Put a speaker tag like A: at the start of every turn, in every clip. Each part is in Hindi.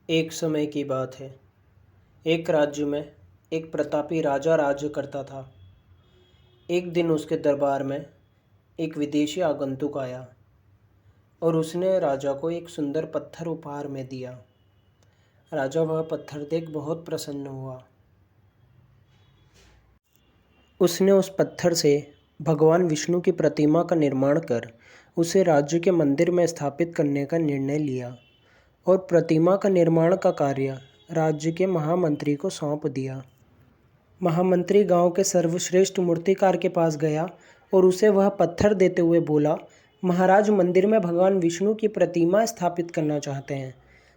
A: एक समय की बात है। एक राज्य में एक प्रतापी राजा राज्य करता था। एक दिन उसके दरबार में एक विदेशी आगंतुक आया और उसने राजा को एक सुंदर पत्थर उपहार में दिया। राजा वह पत्थर देख बहुत प्रसन्न हुआ। उसने उस पत्थर से भगवान विष्णु की प्रतिमा का निर्माण कर उसे राज्य के मंदिर में स्थापित करने का निर्णय लिया और प्रतिमा का निर्माण का कार्य राज्य के महामंत्री को सौंप दिया। महामंत्री गांव के सर्वश्रेष्ठ मूर्तिकार के पास गया और उसे वह पत्थर देते हुए बोला, महाराज मंदिर में भगवान विष्णु की प्रतिमा स्थापित करना चाहते हैं।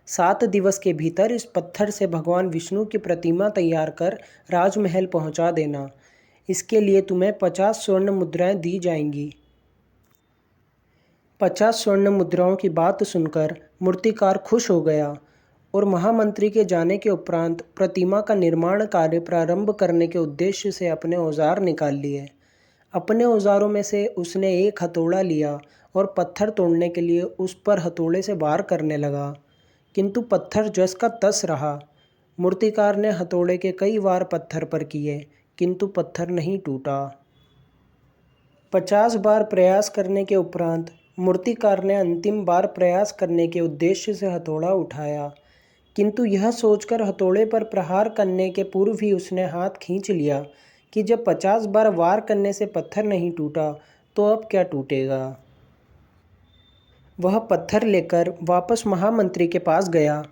A: 7 दिवस के भीतर इस पत्थर से भगवान विष्णु की प्रतिमा तैयार कर राजमहल पहुंचा देना। इसके लिए तुम्हें 50 स्वर्ण मुद्राएं दी जाएंगी। 50 स्वर्ण मुद्राओं की बात सुनकर मूर्तिकार खुश हो गया और महामंत्री के जाने के उपरांत प्रतिमा का निर्माण कार्य प्रारंभ करने के उद्देश्य से अपने औजार निकाल लिए। अपने औजारों में से उसने एक हथौड़ा लिया और पत्थर तोड़ने के लिए उस पर हथौड़े से वार करने लगा, किंतु पत्थर जस का तस रहा। मूर्तिकार ने हथौड़े के कई वार पत्थर पर किए, किंतु पत्थर नहीं टूटा। 50 बार प्रयास करने के उपरांत मूर्तिकार ने अंतिम बार प्रयास करने के उद्देश्य से हथौड़ा उठाया, किंतु यह सोचकर हथौड़े पर प्रहार करने के पूर्व ही उसने हाथ खींच लिया कि जब 50 बार वार करने से पत्थर नहीं टूटा तो अब क्या टूटेगा। वह पत्थर लेकर वापस महामंत्री के पास गया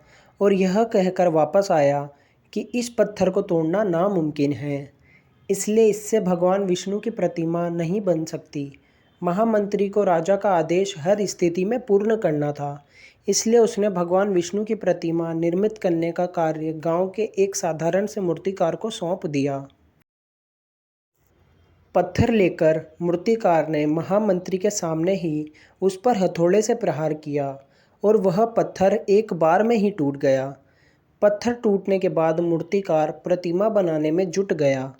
A: और यह कहकर वापस आया कि इस पत्थर को तोड़ना नामुमकिन है, इसलिए इससे भगवान विष्णु की प्रतिमा नहीं बन सकती। महामंत्री को राजा का आदेश हर स्थिति में पूर्ण करना था, इसलिए उसने भगवान विष्णु की प्रतिमा निर्मित करने का कार्य गांव के एक साधारण से मूर्तिकार को सौंप दिया। पत्थर लेकर मूर्तिकार ने महामंत्री के सामने ही उस पर हथौड़े से प्रहार किया और वह पत्थर एक बार में ही टूट गया। पत्थर टूटने के बाद मूर्तिकार प्रतिमा बनाने में जुट गया।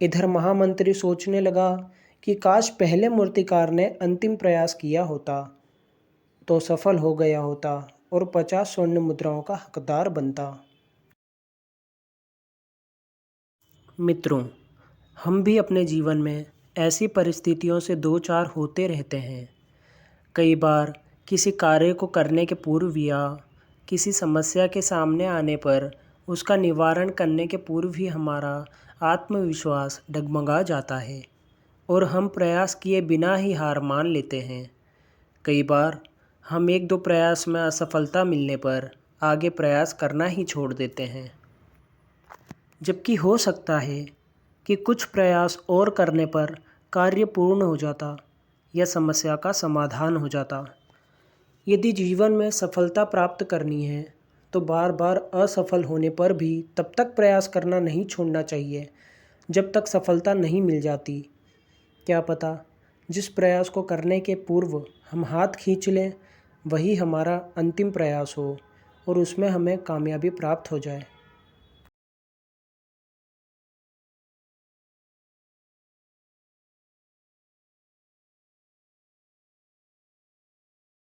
A: इधर महामंत्री सोचने लगा कि काश पहले मूर्तिकार ने अंतिम प्रयास किया होता तो सफल हो गया होता और 50 स्वर्ण मुद्राओं का हकदार बनता। मित्रों, हम भी अपने जीवन में ऐसी परिस्थितियों से दो चार होते रहते हैं। कई बार किसी कार्य को करने के पूर्व या किसी समस्या के सामने आने पर उसका निवारण करने के पूर्व ही हमारा आत्मविश्वास डगमगा जाता है और हम प्रयास किए बिना ही हार मान लेते हैं। कई बार हम 1-2 प्रयास में असफलता मिलने पर आगे प्रयास करना ही छोड़ देते हैं, जबकि हो सकता है कि कुछ प्रयास और करने पर कार्य पूर्ण हो जाता या समस्या का समाधान हो जाता। यदि जीवन में सफलता प्राप्त करनी है तो बार बार असफल होने पर भी तब तक प्रयास करना नहीं छोड़ना चाहिए जब तक सफलता नहीं मिल जाती। क्या पता जिस प्रयास को करने के पूर्व हम हाथ खींच लें वही हमारा अंतिम प्रयास हो और उसमें हमें कामयाबी प्राप्त हो जाए।